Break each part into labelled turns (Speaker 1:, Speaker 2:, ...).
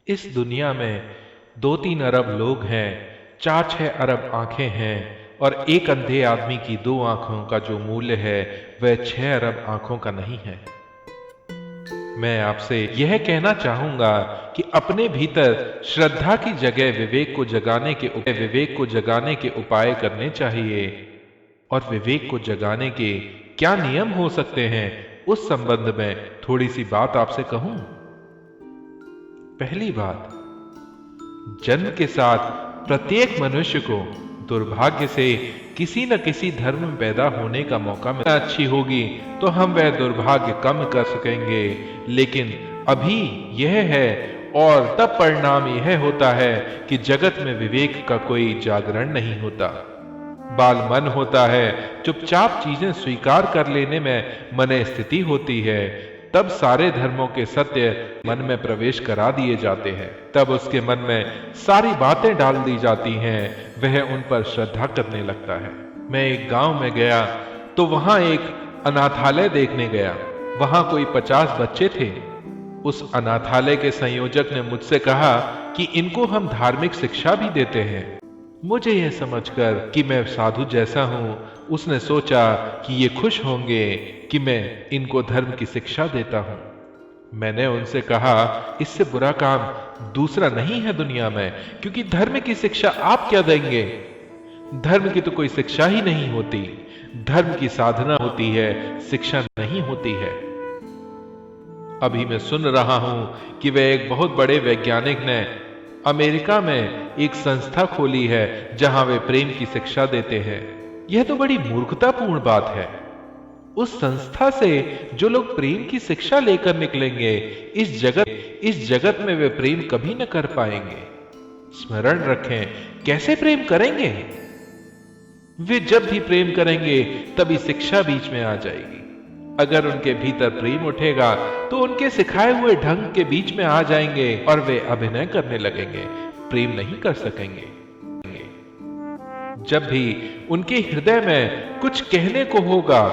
Speaker 1: इस दुनिया में 2-3 अरब लोग हैं, 4-6 अरब आंखें हैं और एक अंधे आदमी की 2 आंखों का जो मूल्य है वह 6 अरब आंखों का नहीं है। मैं आपसे यह कहना चाहूंगा कि अपने भीतर श्रद्धा की जगह विवेक को जगाने के उपाय करने चाहिए। और विवेक को जगाने के क्या नियम हो सकते हैं, उस संबंध में थोड़ी सी बात आपसे कहूं। पहली बात, जन्म के साथ प्रत्येक मनुष्य को दुर्भाग्य से किसी न किसी धर्म में पैदा होने का मौका मिलना अच्छी होगी तो हम वह दुर्भाग्य कम कर सकेंगे, लेकिन अभी यह है और तब परिणाम यह होता है कि जगत में विवेक का कोई जागरण नहीं होता। बाल मन होता है, चुपचाप चीजें स्वीकार कर लेने में मन स्थिति होती है, तब सारे धर्मों के सत्य मन में प्रवेश करा दिए जाते हैं, तब उसके मन में सारी बातें डाल दी जाती हैं, वह उन पर श्रद्धा करने लगता है। मैं एक गांव में गया तो वहां एक अनाथालय देखने गया। वहां कोई 50 बच्चे थे। उस अनाथालय के संयोजक ने मुझसे कहा कि इनको हम धार्मिक शिक्षा भी देते हैं। मुझे यह समझकर कि मैं साधु जैसा हूं, उसने सोचा कि ये खुश होंगे कि मैं इनको धर्म की शिक्षा देता हूं। मैंने उनसे कहा, इससे बुरा काम दूसरा नहीं है दुनिया में, क्योंकि धर्म की शिक्षा आप क्या देंगे? धर्म की तो कोई शिक्षा ही नहीं होती। धर्म की साधना होती है, शिक्षा नहीं होती है। अभी मैं सुन रहा हूं कि वह एक बहुत बड़े वैज्ञानिक ने अमेरिका में एक संस्था खोली है जहां वे प्रेम की शिक्षा देते हैं। यह तो बड़ी मूर्खतापूर्ण बात है। उस संस्था से जो लोग प्रेम की शिक्षा लेकर निकलेंगे, इस जगत में वे प्रेम कभी न कर पाएंगे। स्मरण रखें, कैसे प्रेम करेंगे? वे जब भी प्रेम करेंगे तभी शिक्षा बीच में आ जाएगी। अगर उनके भीतर प्रेम उठेगा तो उनके सिखाए हुए ढंग के बीच में आ जाएंगे और वे अभिनय करने लगेंगे, प्रेम नहीं कर सकेंगे। जब भी उनके हृदय में कुछ कहने को होगा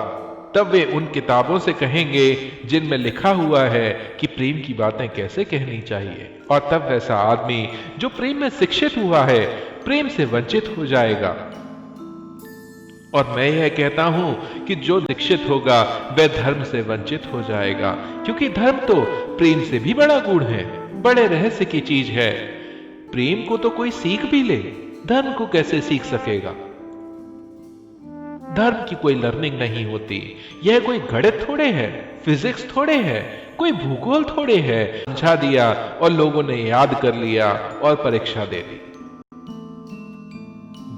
Speaker 1: तब वे उन किताबों से कहेंगे जिनमें लिखा हुआ है कि प्रेम की बातें कैसे कहनी चाहिए, और तब वैसा आदमी जो प्रेम में शिक्षित हुआ है प्रेम से वंचित हो जाएगा। और मैं यह कहता हूं कि जो शिक्षित होगा वह धर्म से वंचित हो जाएगा, क्योंकि धर्म तो प्रेम से भी बड़ा गूढ़ है, बड़े रहस्य की चीज है। प्रेम को तो कोई सीख भी ले, धर्म को कैसे सीख सकेगा? धर्म की कोई लर्निंग नहीं होती। यह कोई गणित थोड़े है, फिजिक्स थोड़े है, कोई भूगोल थोड़े है। समझा दिया और लोगों ने याद कर लिया और परीक्षा दे दी।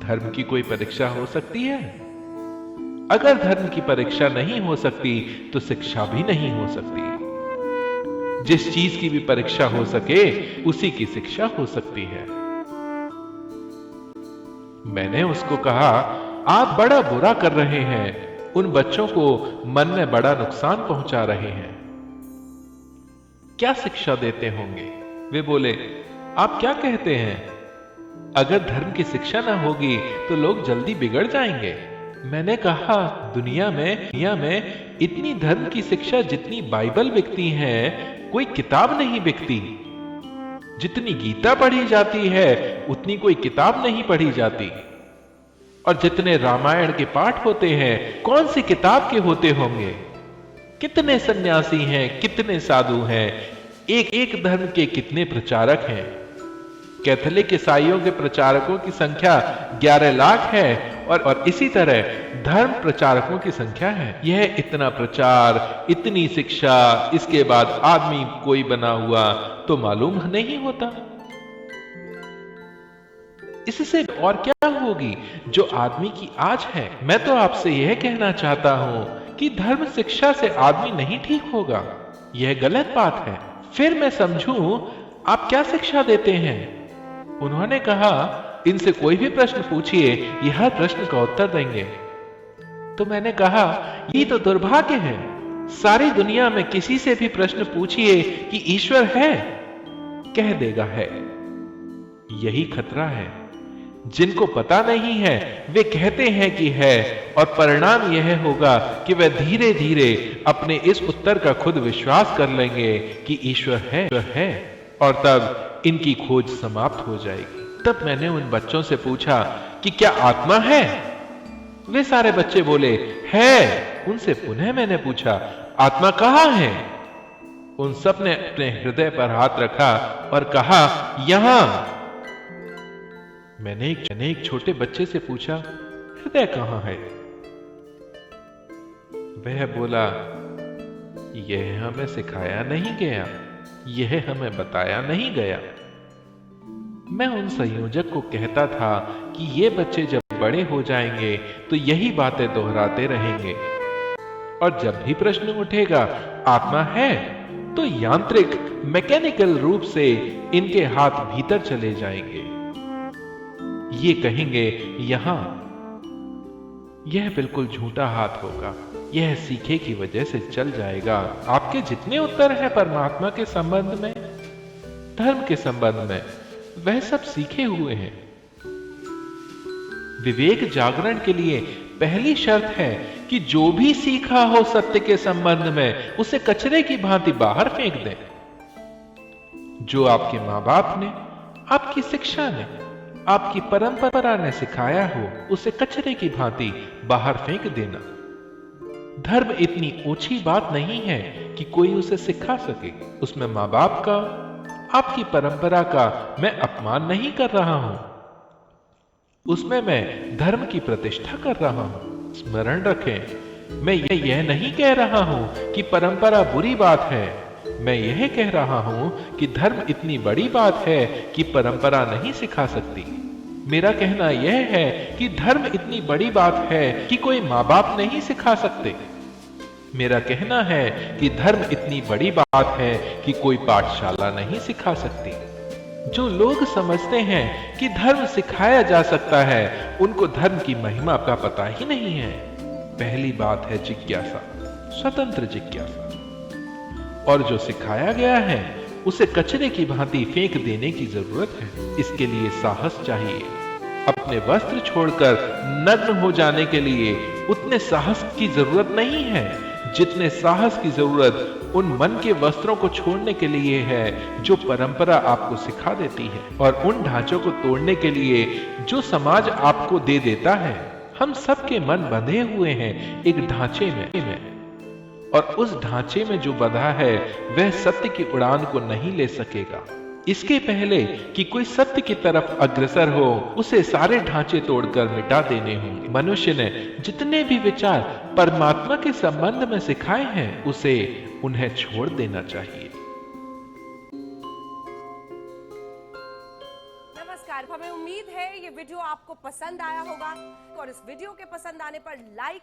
Speaker 1: धर्म की कोई परीक्षा हो सकती है? अगर धर्म की परीक्षा नहीं हो सकती तो शिक्षा भी नहीं हो सकती। जिस चीज की भी परीक्षा हो सके उसी की शिक्षा हो सकती है। मैंने उसको कहा, आप बड़ा बुरा कर रहे हैं, उन बच्चों को मन में बड़ा नुकसान पहुंचा रहे हैं। क्या शिक्षा देते होंगे? वे बोले, आप क्या कहते हैं? अगर धर्म की शिक्षा ना होगी तो लोग जल्दी बिगड़ जाएंगे। मैंने कहा, दुनिया में इतनी धर्म की शिक्षा जितनी बाइबल बिकती है, कोई किताब नहीं बिकती। जितनी गीता पढ़ी जाती है उतनी कोई किताब नहीं पढ़ी जाती। और जितने रामायण के पाठ होते हैं, कौन सी किताब के होते होंगे? कितने सन्यासी हैं, कितने साधु हैं, एक धर्म के कितने प्रचारक हैं। कैथोलिक ईसाइयों के प्रचारकों की संख्या 11 लाख है और इसी तरह धर्म प्रचारकों की संख्या है। यह इतना प्रचार, इतनी शिक्षा, इसके बाद आदमी कोई बना हुआ तो मालूम नहीं होता। इससे और क्या होगी जो आदमी की आज है। मैं तो आपसे यह कहना चाहता हूं कि धर्म शिक्षा से आदमी नहीं ठीक होगा, यह गलत बात है। फिर मैं समझूं आप क्या शिक्षा देते हैं? उन्होंने कहा, इनसे कोई भी प्रश्न पूछिए, ये हर प्रश्न का उत्तर देंगे। तो मैंने कहा, ये तो दुर्भाग्य है। सारी दुनिया में किसी से भी प्रश्न पूछिए कि ईश्वर है, कह देगा है। यही खतरा है। जिनको पता नहीं है वे कहते हैं कि है, और परिणाम यह होगा कि वे धीरे धीरे अपने इस उत्तर का खुद विश्वास कर लेंगे कि ईश्वर है, और तब इनकी खोज समाप्त हो जाएगी। तब मैंने उन बच्चों से पूछा कि क्या आत्मा है? वे सारे बच्चे बोले है। उनसे पुनः मैंने पूछा आत्मा कहाँ है? उन सब ने अपने हृदय पर हाथ रखा और कहा यहां। मैंने एक छोटे बच्चे से पूछा हृदय कहाँ है? वह बोला यह हमें सिखाया नहीं गया, यह हमें बताया नहीं गया। मैं उन संयोजक को कहता था कि ये बच्चे जब बड़े हो जाएंगे तो यही बातें दोहराते रहेंगे और जब भी प्रश्न उठेगा आत्मा है तो यांत्रिक मैकेनिकल रूप से इनके हाथ भीतर चले जाएंगे। ये कहेंगे यहां। यह बिल्कुल झूठा हाथ होगा, यह सीखे की वजह से चल जाएगा। आपके जितने उत्तर हैं परमात्मा के संबंध में, धर्म के संबंध में, वह सब सीखे हुए हैं। विवेक जागरण के लिए पहली शर्त है कि जो भी सीखा हो सत्य के संबंध में उसे कचरे की भांति बाहर फेंक दें। जो आपके मां बाप ने, आपकी शिक्षा ने, आपकी परंपरा ने सिखाया हो उसे कचरे की भांति बाहर फेंक देना। धर्म इतनी ऊंची बात नहीं है कि कोई उसे सिखा सके। उसमें मां बाप का, आपकी परंपरा का मैं अपमान नहीं कर रहा हूं, उसमें मैं धर्म की प्रतिष्ठा कर रहा हूं। स्मरण रखें, मैं यह नहीं कह रहा हूं कि परंपरा बुरी बात है। मैं यह कह रहा हूं कि धर्म इतनी बड़ी बात है कि परंपरा नहीं सिखा सकती। मेरा कहना यह है कि धर्म इतनी बड़ी बात है कि कोई माँ बाप नहीं सिखा सकते। मेरा कहना है कि धर्म इतनी बड़ी बात है कि कोई पाठशाला नहीं सिखा सकती। जो लोग समझते हैं कि धर्म सिखाया जा सकता है, उनको धर्म की महिमा का पता ही नहीं है। पहली बात है जिज्ञासा, स्वतंत्र जिज्ञासा। और जो सिखाया गया है उसे कचरे की भांति फेंक देने की जरूरत है। इसके लिए साहस चाहिए। अपने वस्त्र छोड़कर नग्न हो जाने के लिए उतने साहस की जरूरत नहीं है जितने साहस की जरूरत उन मन के वस्त्रों को छोड़ने के लिए है जो परंपरा आपको सिखा देती है, और उन ढांचों को तोड़ने के लिए जो समाज आपको दे देता है। हम सबके मन बंधे हुए हैं एक ढांचे में, और उस ढांचे में जो बंधा है वह सत्य की उड़ान को नहीं ले सकेगा। इसके पहले कि कोई सत्य की तरफ अग्रसर हो, उसे सारे ढांचे तोड़कर मिटा देने होंगे। मनुष्य ने जितने भी विचार परमात्मा के संबंध में सिखाए हैं उसे उन्हें छोड़ देना चाहिए।
Speaker 2: नमस्कार, हमें उम्मीद है ये वीडियो आपको पसंद आया होगा और इस वीडियो के पसंद आने पर लाइक